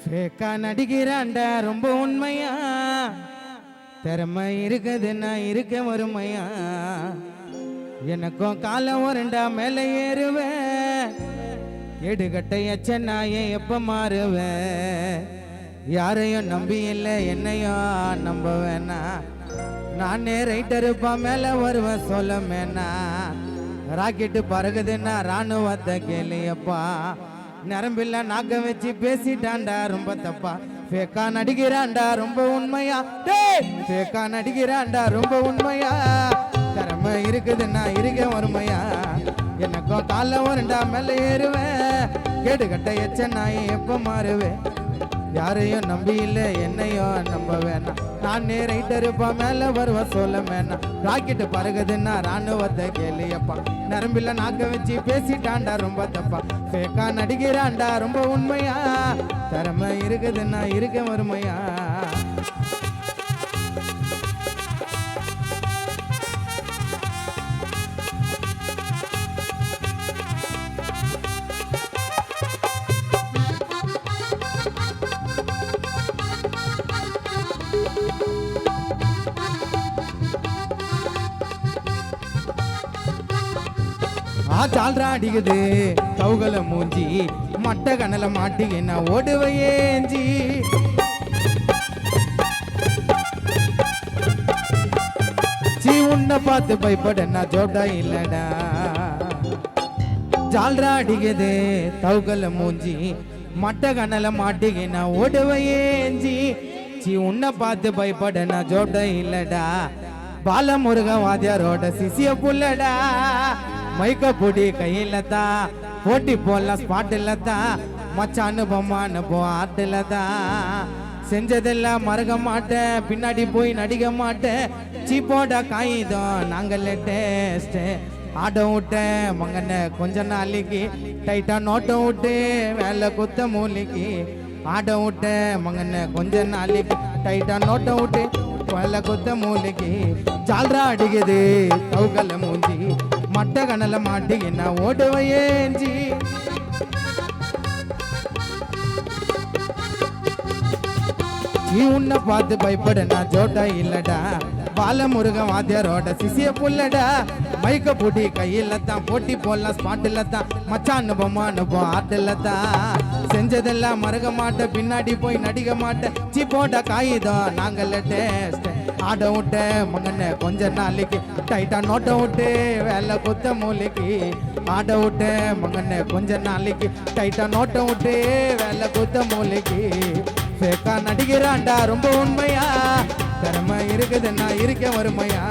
ஃபேக்கா நடிக்கிறான்டா ரொம்ப உண்மையா, திறமை இருக்குது நான் இருக்க வறுமையா, எனக்கும் காலம் வரண்டா மேலே ஏறுவேன், எடுகட்டை எச்ச நாயை எப்ப மாறுவேன், யாரையும் நம்பி இல்லை என்னையும் நம்ப வேணா, நானே ரைட்டருப்பா மேலே வருவேன் சொல்ல வேணா, ராக்கெட்டு பறகுதுன்னா ராணுவத்தை கேளியப்பா, நரம்பில்ல நாக்க வச்சு பேசிட்டான்டா ரொம்ப தப்பா, ஃபேக்கா நடிக்கிறான்டா ரொம்ப உண்மையா, ஃபேக்கா நடிக்கிறான்டா ரொம்ப உண்மையா, திறமை இருக்குதுன்னா இருக்க வறுமையா, எனக்கும் காலம் வருண்டா மேலே ஏறுவேன், கேடுகட்ட எச்ச நாயை எப்ப மாறுவேன், யாரையும் நம்பி இல்லை என்னையும் நம்ப வேணாம், நானே ரைட்டருப்பா மேல வருவ சொல்ல வேணாம், ராக்கெட்டு பறகுதுன்னா ராணுவத்தை கேளியப்பா, நரம்பில்ல நாக்க வச்சு பேசிட்டான்டா ரொம்ப தப்பா, ஃபேக்கா நடிக்கிறான்டா ரொம்ப உண்மையா, திறமை இருக்குதுன்னா இருக்க வறுமையா. ஆச்சால்ரா அடிக்குது கவுகல மூஞ்சி, மட்ட கணல மாட்டிக்கு நான் ஓடுவையேஞ்சி, சீ உன்னை பார்த்து பயப்பட நான் ஜோட்டா இல்லடா, ஜால்ரா அடிக்குது கவுகல மூஞ்சி, மட்ட கணல மாட்டிக்கு நான் ஓடுவையேஞ்சி, சீ உன்னை பார்த்து பயப்பட நான் ஜோட்டா இல்லடா, பாலமுருக வாத்தியாரோட சிசிய புள்ளடா, மைக்க பொடி கையில தான் போட்டி போடலாம் ஸ்பாட்டில் தான், மச்சான்னு பொம்மான்னு போ ஆட்டில் தான், செஞ்சதெல்லாம் மறக்க மாட்டேன் பின்னாடி போய் நடிக்க மாட்டேன், சீப்போட காகிதம் நாங்கள் டேஸ்ட், ஆட்டம் விட்டேன் மங்கன கொஞ்ச நாளைக்கு, டைட்டா நோட்டம் விட்டு வேலை குத்த மூலிக்கு, ஆட்டம் விட்டேன் மங்கன கொஞ்ச நாளைக்கு, டைட்டா நோட்டம் விட்டு வேலை குத்த மூலிக்கு, ஜால்ரா அடிக்குது கவுகல மூஞ்சி, மட்ட கணல மாட்டிக்கு நான் ஓடுவையேஞ்சி, நீ உன்னை பார்த்து பயப்பட நான் ஜோட்டா இல்லடா, பாலமுருகன் வாத்தியாரோட சிசிய புள்ளடா, மைக்க பொடி கையில தான் போட்டி போடலாம் ஸ்பாட்டில் தான், மச்சான்னு பொம்மான்னு போ ஆட்டில் தான், செஞ்சதெல்லாம் மறக்க மாட்டேன் பின்னாடி போய் நடிக்க மாட்டேன், சீப்போட காகிதம் நாங்கள் டேஸ்ட், ஆட விட்ட மங்கன கொஞ்ச நாளைக்கு, டைட்டா நோட்ட விட்டு வேலை குத்த மூலிக்கு, ஆட விட்ட மங்கன கொஞ்ச நாளைக்கு, டைட்டா நோட்ட விட்டு வேலை குத்த மூலிக்கு, ஃபேக்கா நடிக்கிறான்டா ரொம்ப உண்மையா, திறமை இருக்குதுன்னா இருக்க வறுமையா.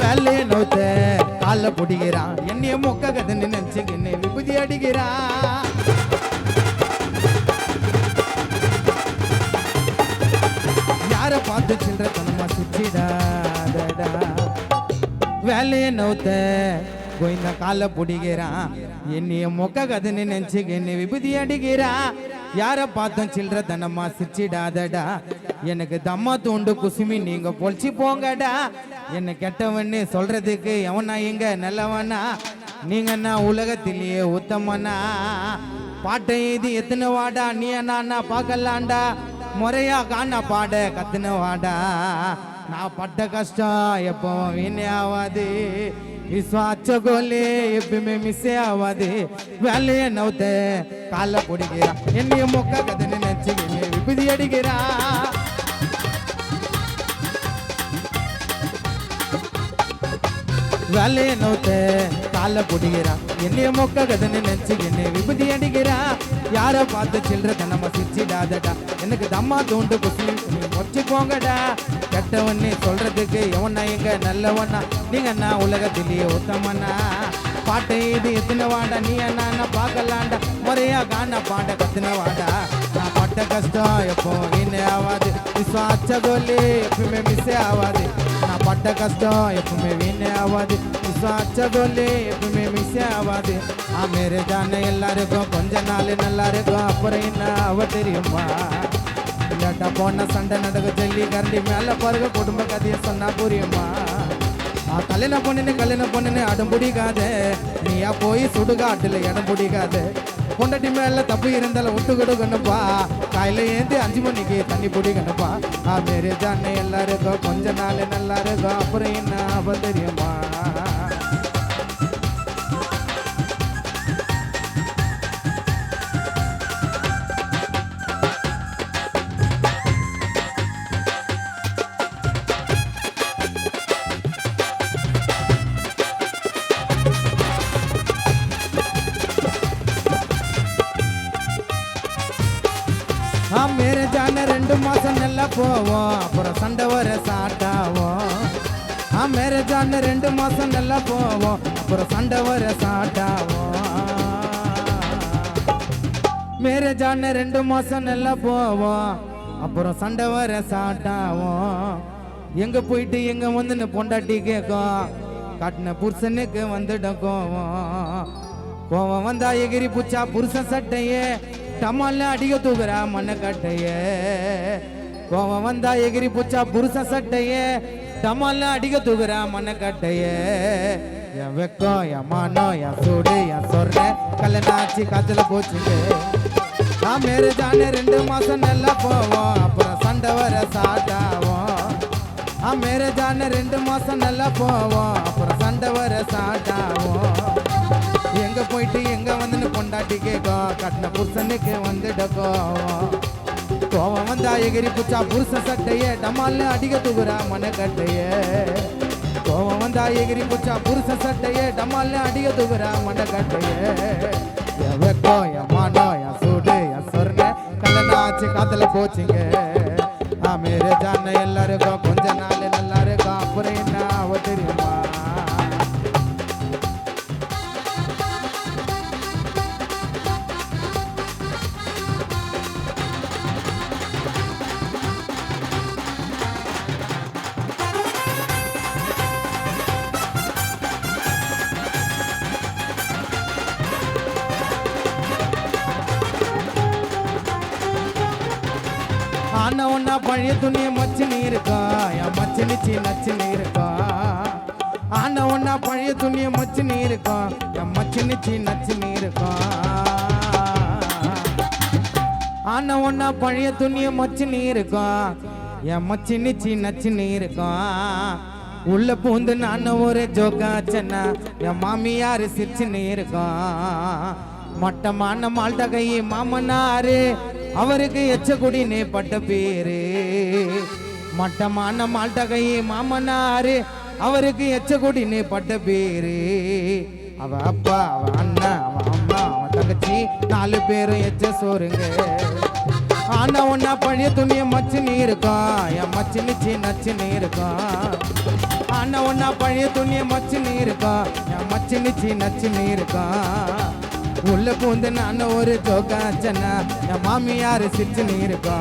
வேலையை நோத்த கால பிடிக்கிறான், என்னைய மொக்க கதன்னு நினைச்சுக்கின்னு விபூதி அடிக்கிறான், யார பார்த்து சில்லற தனமா சுற்றிடாதடா, வேலையை நோத்த கோயிந்த கால பிடிக்கிறான், என்னைய மொக்க கதன்னு நினைச்சுக்கின்னு விபூதி அடிக்கிறான், யார பார்த்தோம் சில்லற தனமா சிரிச்சிடாதடா, எனக்கு தம்மா தூண்டு குசுமி நீங்க பொழிச்சு போங்கடா, என்ன கெட்டவன்னு சொல்றதுக்கு எவனா எங்க நல்லவனா, நீங்க நான் உலகத்திலேயே உத்தமனா, பாட்டை இது எத்தனை வாடா நீ என்ன பார்க்கலாண்டா, முறையா காண பாட கத்துன வாடா, நான் பட்ட கஷ்டம் எப்போ வீணே ஆகாது, விஸ்வாச்ச கோலே எப்பவுமே மிஸ்ஸே ஆகாது, வேலையை நவுத்த காலை பிடிக்கிறான், என்னைய மொக்க கதைன்னு நினைச்சுக்கின்னு விபூதி அடிக்கிறான், வேலையை நோத்த காலை பிடிக்கிறான், என்னைய மொக்க கதன்னு நினைச்சுக்கின்னு விபூதி அடிக்கிறான், யார பார்த்து சில்லற தனமா சிரிச்சிடாதடா, எனக்கு தம்மா தூண்டு குசி மொச்சு போங்கடா, கெட்டவன்னு சொல்றதுக்கு எவனா எங்க நல்லவனா, நீங்க நான் உலகத்திலேயே உத்தமனா, பாட்டை இது எத்தனை வாடா நீ என்ன பார்க்கலாண்டா, முறையா காண பாட கத்துன வாடா, நான் பட்ட கஷ்டம் எப்போ வீணே ஆகாது, விஸ்வாச்ச கோலி எப்பவுமே மிஸ்ஸே ஆகாது, நான் பட்ட கஷ்டம் எப்பவுமே வீணே ஆகாது விசுவாச்ச சொல்லி எப்பவுமே மிஸ் ஆகாது மேரே ஜான எல்லாருக்கும் கொஞ்ச நாள் நல்லா இருக்கும் அப்புறம் என்ன அவ தெரியுமா இல்லாட்டா போன சண்டை நடக்க சொல்லி கரண்டி மேல பாருங்க குடும்ப கதையை சொன்னா புரியுமா கல்யாணம் பொண்ணுன்னு அடம் பிடிக்காத நீயா போய் சுடுகாட்டுல இடம் பிடிக்காத பொண்டாட்டி மேல தப்பு இருந்தாலும் விட்டு கொடுக்கணுப்பா காலையில ஏந்து 5 மணிக்கு தண்ணி பிடிக்கணுப்பா மேரே ஜானே எல்லாருக்கும் கொஞ்ச நாள் நல்லா இருக்கும் அப்புறம் என்ன அவ தெரியுமா மேரே ஜான 2 மாசம் நல்லா போவோம் அப்புறம் சண்டை வர சாட்டாவோம் மேரே ஜான 2 மாசம் நல்லா போவோம் அப்புறம் சண்டை வர சாட்டாவோம் மேரே ஜான 2 மாசம் நல்லா போவோம் அப்புறம் சண்டை வர சாட்டாவோம் எங்க போயிட்டு எங்க வந்து பொண்டாட்டி கேட்கும் காட்டின புருஷனுக்கு வந்துடும் கோவம் வந்தா எகிரி புச்சா புருஷன் சட்டையே டமால்ல அடிக்க தூக்குறா மண்ண கட்டைய கோவம் வந்தா எகிரி புச்சா புருஷ சட்டைய டமால்ல அடிக்க தூக்குறா மண்ண கட்டைய என் வெக்கம் என் மானம் என் சூடு என் சொர்ண கல்யாணாச்சி காத்துல போச்சுங்க மேரே ஜானே 2 மாசம் நல்லா போவோம் அப்புறம் சண்டை வர சாட்டாவோம் மேரே ஜானே 2 மாசம் நல்லா போவோம் அப்புறம் சண்டை வர சாட்டாவோம் எங்க போயிட்டு எங்க வந்து பொண்டாட்டி கேட்கும் கட்டின புருஷனுக்கு வந்துடக்கும் கோவம் வந்தா எகிரி புச்சா புருஷ சட்டைய டமால்ல அடிக்க தூக்குறா மன கட்டைய கோவம் வந்தா எகிரி புச்சா புருஷ சட்டைய டமால்ல அடிக்க தூக்குறா மன கட்டைய என் வெக்கம் என் மானம் என் சூடு என் சொர்ண கல்யாணாச்சு காத்துல போச்சுங்க மேரே ஜான எல்லாருக்கும் கொஞ்ச நாள் நல்லா இருக்கும் அப்புறம் என்ன அவ தெரியுமா ஆனா ஒன்னா பழைய துணியை மச்சினு இருக்கா என் மச்சினிச்சி நச்சினு இருக்கா ஆனா ஒன்னா பழைய துணியை மச்சினு இருக்கா என் மச்சினிச்சி நச்சினு இருக்கா ஆனா ஒன்னா பழைய துணியை மச்சினு இருக்கா என் மச்சினிச்சி நச்சினு இருக்கா உள்ள பூந்து நான் ஒரு ஜோக்காச்சன்னா என் மாமியார் சிரிச்சுன்னு இருக்கா மட்டமான மால்ட கை மாமனாரு அவருக்கு எச்ச குடினே பட்ட பேரு மட்டமான மால்ட கை மாமனாரு அவருக்கு எச்ச குடினே பட்ட பேரு அவ அப்பா அவ அண்ணா அவ அம்மா அவ தங்கச்சி 4 பேரும் எச்ச சோறுங்க ஆனா ஒன்னா பழைய துணிய மச்சினு இருக்கா என் மச்சினிச்சி நச்சினு இருக்கா ஆனா ஒன்னா பழைய துணிய மச்சினு இருக்கா என் மச்சினிச்சி நச்சினு இருக்கா உள்ள பூந்து நான் ஒரு ஜோக்காச்சன்னா என் மாமியார் சிரிச்சுன்னு இருக்கா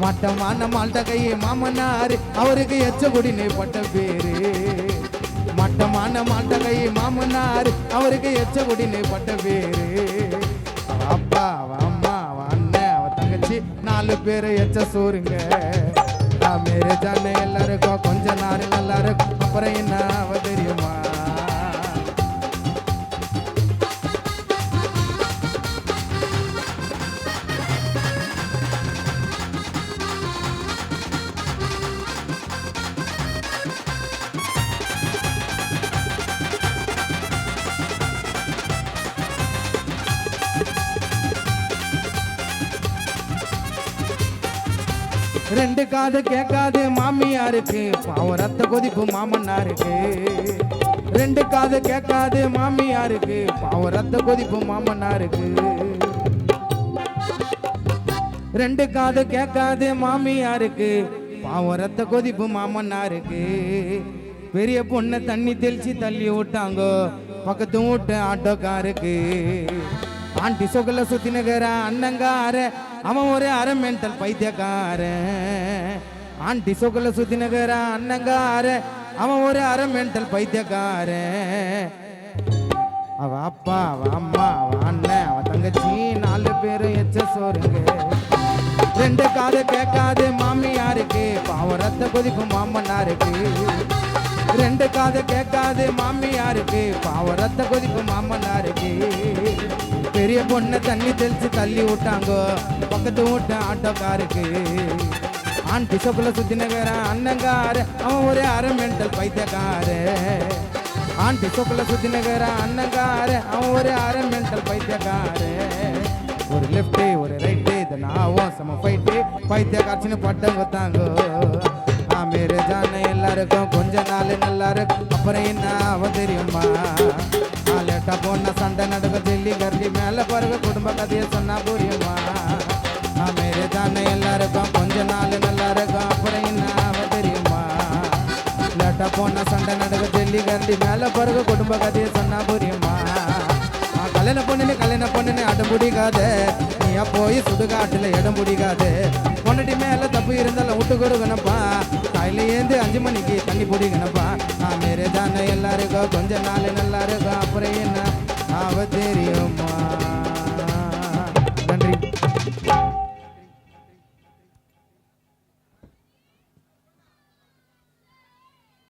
மட்டமான மால்ட கையை மாமனார் அவருக்கு எச்ச குடினே பட்ட பேரு மட்டமான மால்ட கையை மாமனார் அவருக்கு எச்ச குடினே பட்ட பேரு அப்பா அவ அம்மா அவ அண்ணன் அவ தங்கச்சி 4 பேரும் எச்ச சோறுங்க மேரே ஜானே எல்லாருக்கும் கொஞ்ச நாள் நல்லா இருக்கும் அப்புறம் என்ன அவ தெரியுமா ரெண்டு காது கேட்காது மாமியாருக்கு பாவம் ரத்த கொதிப்பு மாமனாருக்கு ரெண்டு காது கேட்காது மாமியாருக்கு பாவம் ரத்த கொதிப்பு மாமனாருக்கு ரெண்டு காது கேட்காது மாமியாருக்கு பாவம் ரத்த கொதிப்பு மாமனாருக்கு பெரிய பொண்ணை தண்ணி தெளிச்சு தள்ளி விட்டாங்கோ பக்கத்து வீட்டு ஆட்டோக்காருக்கு ஆண்டி சொகல சுத்தினுக்கிற அண்ணங்கார அவன் ஒரு அரை மென்டல் பைத்தியக்காரன் ஆண்டி சொக்குல சுத்தி நகர அண்ணங்கார அவன் ஒரு அரை மென்டல் பைத்தியக்கார அவ அப்பா அவ அம்மா அவ அண்ணன் அவ தங்கச்சி 4 பேரும் எச்ச சோறுங்க 2 காது கேட்காது மாமியாருக்கு பாவம் ரத்த கொதிக்கும் மாமனாருக்கு 2 காது கேட்காது மாமியாருக்கு பாவம் ரத்த கொதிக்கும் மாமனாருக்கு பெரிய பொண்ணை தண்ணி தெளிச்சு தள்ளி விட்டாங்கோ பக்கத்து வீட்டு ஆட்டோக்காருக்கு ஆண்டி சொக்குல சுத்தி நகர அண்ணங்கார அவன் ஒரு அரை மென்டல் பைத்தியக்கார ஆண்டி சொக்குல சுத்தி நகர அண்ணங்கார அவன் ஒரு அரை மென்டல் பைத்தியக்கார ஒரு லெஃப்ட் ஒரு ரைட்டு இதனாவும் சம ஃபைட்டு பைத்தியக்காரச்சின்னு பட்டம் கொத்தாங்கோ மேரே ஜான எல்லாருக்கும் கொஞ்ச நாள் நல்லா இருக்கும் அப்புறம் என்ன அவ தெரியுமா லேட்டா போன சண்டை நடக்க ஜெல்லி கருதி மேல பிறகு குடும்ப கதையை சொன்னா புரியுமா மேரே ஜான எல்லாருக்கும் கொஞ்ச நாள் நல்லா இருக்கும் அப்புறம் என்ன அவ தெரியுமா லேட்டா போன சண்டை நடக்க ஜெல்லி கருதி மேல பிறகு குடும்ப கதையை சொன்னா புரியுமா கல்யாணம் பொண்ணுன்னு அடம் பிடிக்காத நீயா போய் சுடுகாட்டுல இடம் பிடிக்காது பொண்ணடி மேல தப்பு இருந்தாலும் விட்டு கொடுக்கணும்ப்பா காலையில ஏந்து 5 மணிக்கு தண்ணி பிடிக்கணும்ப்பா மேரே தானே எல்லாருக்கும் கொஞ்ச நாள் நல்லா இருக்கும் அப்புறம் என்ன அவ தெரியும்